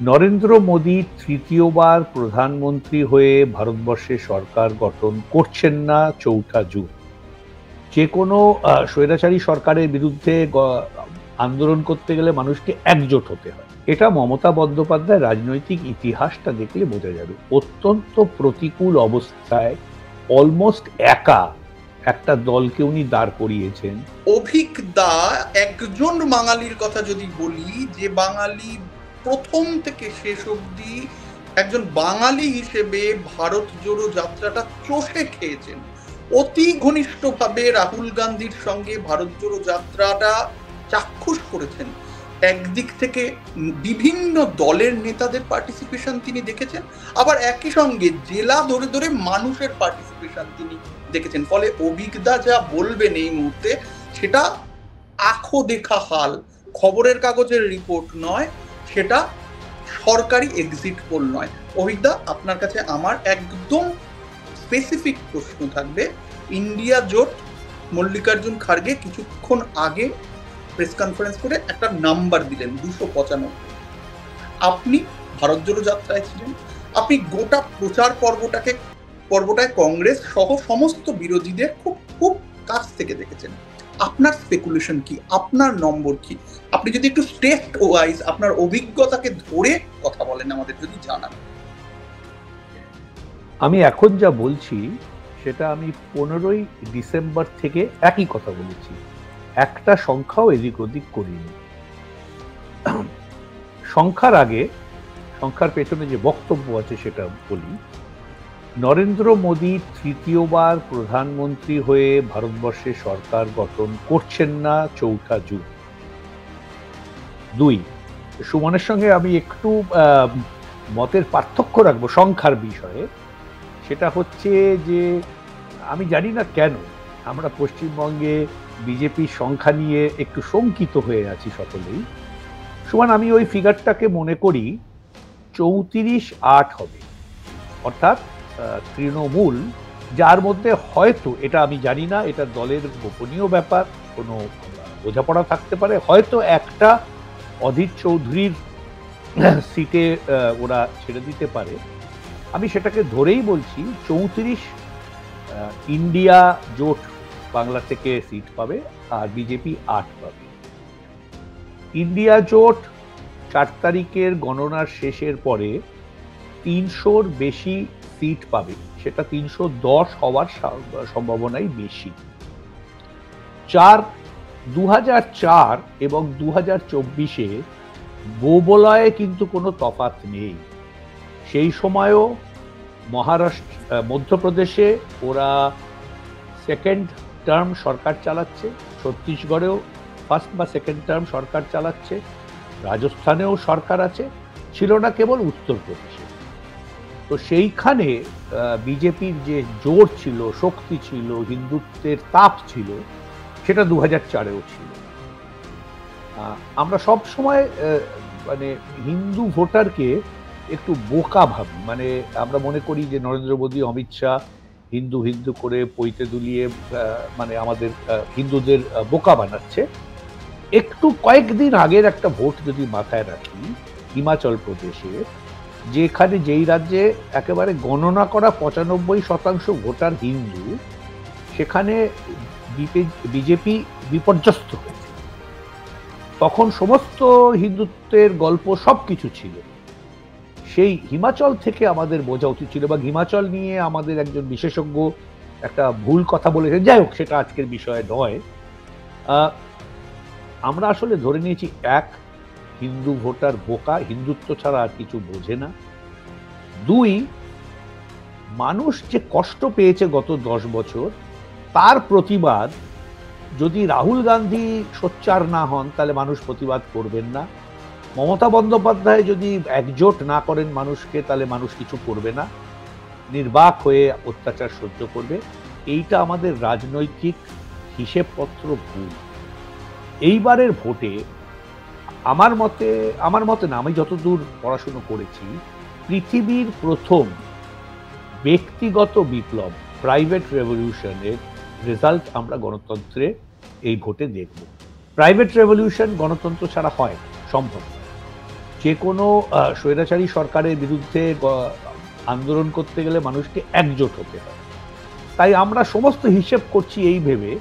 নরেন্দ্র মোদী তৃতীয়বার প্রধানমন্ত্রী হয়ে ভারতবর্ষে সরকার গঠন করছেন না ৪ঠা জুন। যে কোনো স্বৈরাচারী সরকারের বিরুদ্ধে আন্দোলন করতে গেলে মানুষকে একজোট হতে হয়। এটা মমতা বন্দ্যোপাধ্যায় রাজনৈতিক ইতিহাসটা দেখলে বোঝা যাবে। অত্যন্ত প্রতিকূল অবস্থায় অলমোস্ট একা একটা দলকে উনি দাঁড় করিয়েছেন। অভিজ্ঞতা একজন বাঙালির কথা যদি বলি, যে বাঙালি প্রথম থেকে শেষ অবধি একজন বাঙালি হিসেবে ভারত জোড়ো যাত্রাটা চষে খেয়েছেন, অতি ঘনিষ্ঠভাবে রাহুল গান্ধীর সঙ্গে ভারত জোড়ো যাত্রাটা চাক্ষুষ করেছেন। একদিক থেকে বিভিন্ন দলের নেতাদের পার্টিসিপেশন তিনি দেখেছেন, আবার একই সঙ্গে জেলা ধরে ধরে মানুষের পার্টিসিপেশন তিনি দেখেছেন। ফলে অভিজ্ঞতা যা বলবেন এই মুহূর্তে, সেটা আঁখো দেখা হাল, খবরের কাগজের রিপোর্ট নয়, সেটা সরকারি এক্সিট পোল নয়। অভিজ্ঞতা, আপনার কাছে আমার একদম স্পেসিফিক প্রশ্ন থাকবে। ইন্ডিয়া জোট, মল্লিকার্জুন খার্গে কিছুক্ষণ আগে প্রেস কনফারেন্স করে একটা নাম্বার দিলেন 295। আপনি ভারত জোড়ো যাত্রায় ছিলেন, আপনি গোটা প্রচার পর্বটায় কংগ্রেস সহ সমস্ত বিরোধীদের খুব খুব কাছ থেকে দেখেছেন। আপনার স্পেকুলেশন কি, আপনার নম্বর কি? আপনি যদি একটু স্টেট ওয়াইজ আপনার অভিজ্ঞতাকে ধরে কথা বলেন, আমাদের যদি জানান। আমি এখন যা বলছি সেটা আমি 15ই ডিসেম্বর থেকে একই কথা বলেছি, একটা সংখ্যাও এদিক ওদিক করিনি। সংখ্যার পেছনে যে বক্তব্য আছে সেটা বলি। নরেন্দ্র মোদী তৃতীয়বার প্রধানমন্ত্রী হয়ে ভারতবর্ষে সরকার গঠন করছেন না ৪ঠা জুন। 2, সুমনের সঙ্গে আমি একটু মতের পার্থক্য রাখবো সংখ্যার বিষয়ে। সেটা হচ্ছে যে আমি জানি না কেন আমরা পশ্চিমবঙ্গে বিজেপির সংখ্যা নিয়ে একটু শঙ্কিত হয়ে আছি সকলেই। সুমান, আমি ওই ফিগারটাকে মনে করি 34-8 হবে, অর্থাৎ তৃণমূল, যার মধ্যে হয়তো, এটা আমি জানি না, এটা দলের গোপনীয় ব্যাপার, কোনো বোঝাপড়া থাকতে পারে, হয়তো একটা অধীর চৌধুরীর সিটে ওরা ছেড়ে দিতে পারে। আমি সেটাকে ধরেই বলছি 34 ইন্ডিয়া জোট বাংলা থেকে সিট পাবে আর বিজেপি 8 পাবে। ইন্ডিয়া জোট 4 তারিখের গণনার শেষের পরে 300-র বেশি সিট পাবে, সেটা 310 হওয়ার সম্ভাবনাই বেশি। 2004 এবং 2024-এ গোবলয়ে কিন্তু কোনো তফাৎ নেই। সেই সময়ও মধ্যপ্রদেশে ওরা সেকেন্ড টার্ম সরকার চালাচ্ছে, ছত্তিশগড়েও ফার্স্ট বা সেকেন্ড টার্ম সরকার চালাচ্ছে, রাজস্থানেও সরকার আছে, ছিল না কেবল উত্তরপ্রদেশে। তো সেইখানে বিজেপির যে জোর ছিল, শক্তি ছিল, হিন্দুত্বের তাপ ছিল, সেটা 2004-এও ছিল। আমরা সব সময় মানে হিন্দু ভোটারকে একটু বোকা ভাবি, মানে আমরা মনে করি যে নরেন্দ্র মোদী, অমিত শাহ হিন্দু হিন্দু করে পৈতে দুলিয়ে মানে আমাদের হিন্দুদের বোকা বানাচ্ছে। একটু কয়েকদিন আগের একটা ভোট যদি মাথায় রাখি, হিমাচল প্রদেশে, যেই রাজ্যে একেবারে গণনা করা 95% ভোটার হিন্দু, সেখানে বিজেপি বিপর্যস্ত হয়েছে। তখন সমস্ত হিন্দুত্বের গল্প সবকিছু ছিল। সেই হিমাচল থেকে আমাদের বোঝা উচিত ছিল, বা হিমাচল নিয়ে আমাদের একজন বিশেষজ্ঞ একটা ভুল কথা বলেছেন, যাই হোক সেটা আজকের বিষয় নয়। আমরা আসলে ধরে নিয়েছি এক, হিন্দু ভোটার বোকা, হিন্দুত্ব ছাড়া আর কিছু বোঝে না। 2, মানুষ যে কষ্ট পেয়েছে গত 10 বছর, তার প্রতিবাদ, যদি রাহুল গান্ধী সোচ্চার না হন তাহলে মানুষ প্রতিবাদ করবেন না। মমতা বন্দ্যোপাধ্যায় যদি একজোট না করেন মানুষকে, তাহলে মানুষ কিছু করবে না, নির্বাক হয়ে অত্যাচার সহ্য করবে। এইটা আমাদের রাজনৈতিক হিসেবপত্র ভুল। এইবারের ভোটে আমার মতে না, আমি যতদূর পড়াশুনো করেছি, পৃথিবীর প্রথম ব্যক্তিগত বিপ্লব, প্রাইভেট রেভলিউশনের রেজাল্ট আমরা গণতন্ত্রে এই ভোটে দেখব। প্রাইভেট রেভলিউশন গণতন্ত্র ছাড়া হয় সম্ভব। যে কোনো স্বৈরাচারী সরকারের বিরুদ্ধে আন্দোলন করতে গেলে মানুষকে একজোট হতে হয়। তাই আমরা সমস্ত হিসেব করছি এই ভেবে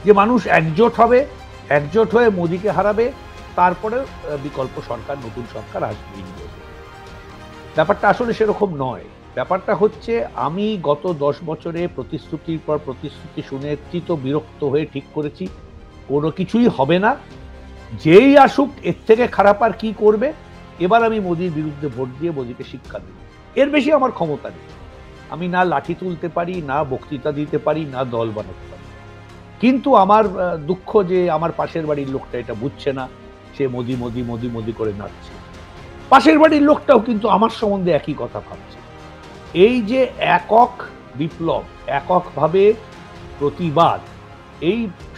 যে মানুষ একজোট হবে, একজোট হয়ে মোদিকে হারাবে, তারপরে বিকল্প সরকার, নতুন সরকার আসবে ইন্ডিয়াতে। ব্যাপারটা আসলে সেরকম নয়। ব্যাপারটা হচ্ছে, আমি গত 10 বছরে প্রতিশ্রুতির পর প্রতিশ্রুতি শুনে বিরক্ত হয়ে ঠিক করেছি কোনো কিছুই হবে না, যেই আসুক এর থেকে খারাপ আর কি করবে, এবার আমি মোদির বিরুদ্ধে ভোট দিয়ে মোদিকে শিক্ষা দেব। এর বেশি আমার ক্ষমতা নেই। আমি না লাঠি তুলতে পারি, না বক্তৃতা দিতে পারি, না দল বানাতে পারি। কিন্তু আমার দুঃখ যে আমার পাশের বাড়ির লোকটা এটা বুঝছে না, সে মোদি মোদি মোদি মোদি করে নাচছে। পাশের বাড়ির লোকটাও কিন্তু আমার সম্বন্ধে একই কথা ভাবছে। এই যে একক বিপ্লব, এককভাবে প্রতিবাদ,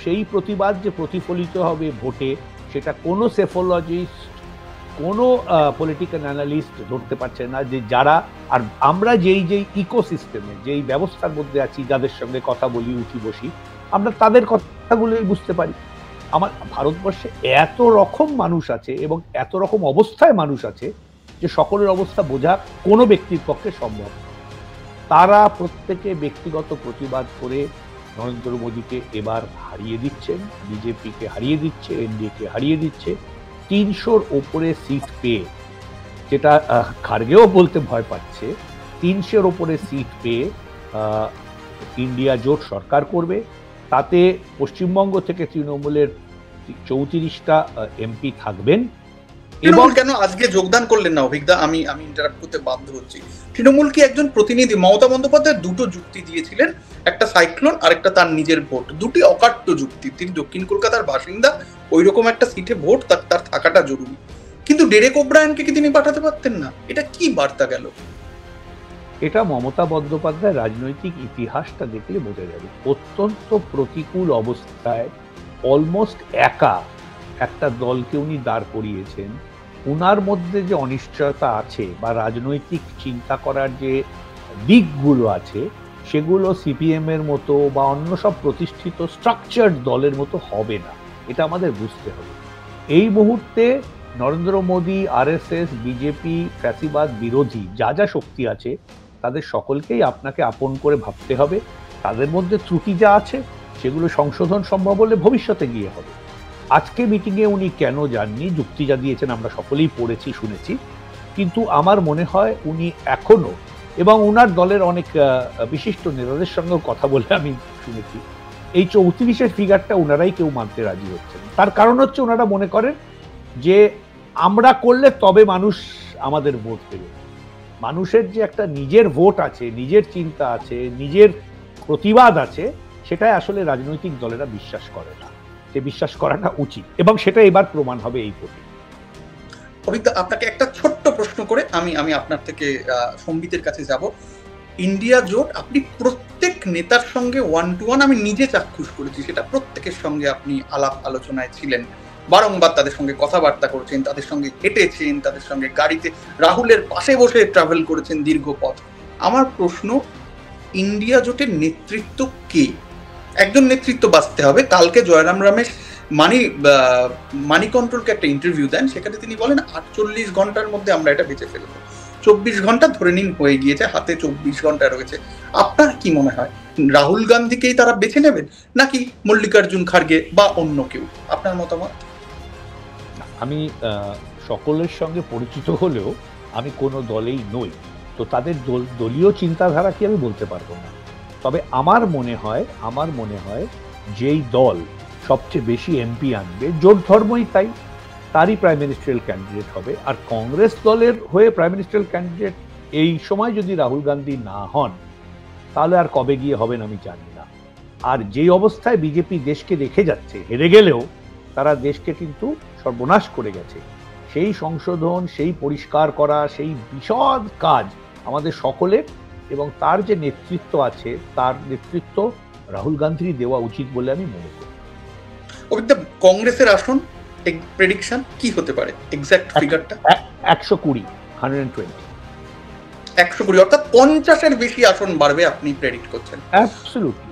সেই প্রতিবাদ যে প্রতিফলিত হবে ভোটে, সেটা কোনো সেফোলজিস্ট, কোনো পলিটিক্যাল অ্যানালিস্ট ধরতে পারছে না। যে যারা, আর আমরা যেই ইকোসিস্টেমে, যেই ব্যবস্থার মধ্যে আছি, যাদের সঙ্গে কথা বলি, উঠি বসি, আমরা তাদের কথাগুলোই বুঝতে পারি। আমার ভারতবর্ষে এত রকম মানুষ আছে এবং এত রকম অবস্থায় মানুষ আছে যে সকলের অবস্থা বোঝা কোনো ব্যক্তির পক্ষে সম্ভব না। তারা প্রত্যেকে ব্যক্তিগত প্রতিবাদ করে নরেন্দ্র মোদীকে এবার হারিয়ে দিচ্ছেন, বিজেপিকে হারিয়ে দিচ্ছে, এনডিএকে হারিয়ে দিচ্ছে। 300-র ওপরে সিট পেয়ে, যেটা খার্গেও বলতে ভয় পাচ্ছে, 300-র ওপরে সিট পেয়ে ইন্ডিয়া জোট সরকার করবে। তাতে পশ্চিমবঙ্গ থেকে তৃণমূলের 34টা এমপি থাকবেন। এবং কেন আজকে যোগদান করলেন না অভিজ্ঞতা? আমি ইন্টারাপ্ট করতে বাধ্য হচ্ছি। তৃণমূল কি একজন প্রতিনিধি? মমতা বন্দ্যোপাধ্যায় দুটো যুক্তি দিয়েছিলেন, একটা সাইক্লোন আর একটা তার নিজের ভোট, দুটি অকাট্য যুক্তি। তিনি দক্ষিণ কলকাতার বাসিন্দা, ওই রকম একটা সিটে ভোট তার থাকাটা জরুরি। কিন্তু ডেরেক ওব্রায়ানকে কি তিনি পাঠাতে পারতেন না? এটা কি বার্তা গেল? এটা মমতা বন্দ্যোপাধ্যায় রাজনৈতিক ইতিহাসটা দেখলে বোঝা যাবে। অত্যন্ত প্রতিকূল অবস্থায় অলমোস্ট একা একটা দলকে উনি দাঁড় করিয়েছেন। উনার মধ্যে যে অনিশ্চয়তা আছে বা রাজনৈতিক চিন্তা করার যে দিকগুলো আছে, সেগুলো সিপিএম এর মতো বা অন্য সব প্রতিষ্ঠিত স্ট্রাকচার্ড দলের মতো হবে না, এটা আমাদের বুঝতে হবে। এই মুহূর্তে নরেন্দ্র মোদী, আরএসএস, বিজেপি, ফ্যাসিবাদ বিরোধী যা যা শক্তি আছে, তাদের সকলকেই আপনাকে আপন করে ভাবতে হবে। তাদের মধ্যে ত্রুটি যা আছে সেগুলো সংশোধন সম্ভব হলে ভবিষ্যতে গিয়ে হবে। আজকে মিটিংয়ে উনি কেন যাননি, যুক্তি যা দিয়েছেন আমরা সকলেই পড়েছি, শুনেছি। কিন্তু আমার মনে হয় উনি এখনো, এবং উনার দলের অনেক বিশিষ্ট নেতাদের সঙ্গেও কথা বলে আমি শুনেছি, এই 34-এর ফিগারটা ওনারাই কেউ মানতে রাজি হচ্ছেন। তার কারণ হচ্ছে ওনারা মনে করেন যে আমরা করলে তবে মানুষ আমাদের ভোট দেবে। মানুষের যে একটা নিজের ভোট আছে, নিজের চিন্তা আছে, নিজের প্রতিবাদ আছে, সেটাই আসলে রাজনৈতিক দলেরা বিশ্বাস করে না। সে বিশ্বাস করাটা উচিত, এবং সেটা এবার প্রমাণ হবে এই ভোটে। অভিজ্ঞতা, আপনাকে একটা ছোট্ট প্রশ্ন করে আমি আপনার থেকে সম্বিতের কাছে যাব। ইন্ডিয়া জোট, আপনি প্রত্যেক নেতার সঙ্গে 1 to 1, আমি নিজে চাক্ষুষ করেছি সেটা, প্রত্যেকের সঙ্গে আপনি আলাপ আলোচনায় ছিলেন, বারংবার তাদের সঙ্গে কথাবার্তা করেছেন, তাদের সঙ্গে হেঁটেছেন, তাদের সঙ্গে গাড়িতে রাহুলের পাশে বসে ট্রাভেল করেছেন দীর্ঘ পথ। আমার প্রশ্ন, ইন্ডিয়া জোটের নেতৃত্ব কে? একজন নেতৃত্ব বাঁচতে হবে। কালকে জয়রাম রমেশ মানি কন্ট্রোলকে একটা ইন্টারভিউ দেন, সেখানে তিনি বলেন 48 ঘন্টার মধ্যে আমরা এটা বেঁচে ফেলবো। 24 ঘন্টা ধরে নিন হয়ে গিয়েছে, হাতে 24 ঘন্টা রয়েছে। আপনার কি মনে হয়, রাহুল গান্ধীকেই তারা বেছে নেবেন নাকি মল্লিকার্জুন খার্গে বা অন্য কেউ? আপনার মতামত? আমি সকলের সঙ্গে পরিচিত হলেও আমি কোনো দলেই নই, তো তাদের দলীয় চিন্তাধারা কি আমি বলতে পারবো না। তবে আমার মনে হয় যেই দল সবচেয়ে বেশি এমপি আনবে, জোট ধর্মই তাই, তারই প্রাইম মিনিস্টারিয়াল ক্যান্ডিডেট হবে। আর কংগ্রেস দলের হয়ে প্রাইম মিনিস্টারিয়াল ক্যান্ডিডেট এই সময় যদি রাহুল গান্ধী না হন, তাহলে আর কবে গিয়ে হবেন আমি জানি না। আর যেই অবস্থায় বিজেপি দেশকে রেখে যাচ্ছে, হেরে গেলেও তারা দেশকে কিন্তু সর্বনাশ করে গেছে, সেই সংশোধন, সেই পরিষ্কার করা, সেই বিশদ কাজ আমাদের সকলের, এবং তার যে নেতৃত্ব আছে, তার নেতৃত্ব রাহুল গান্ধীর দেওয়া উচিত বলে আমি মনে করি। অভিজ্ঞতা, কংগ্রেসের আসন প্রেডিকশন কি হতে পারে? এক্সাক্ট ফিগারটা? 120, 120, 120, অর্থাৎ 50-এর বেশি আসন বাড়বে আপনি প্রেডিক্ট করছেন? অ্যাবসলিউটলি।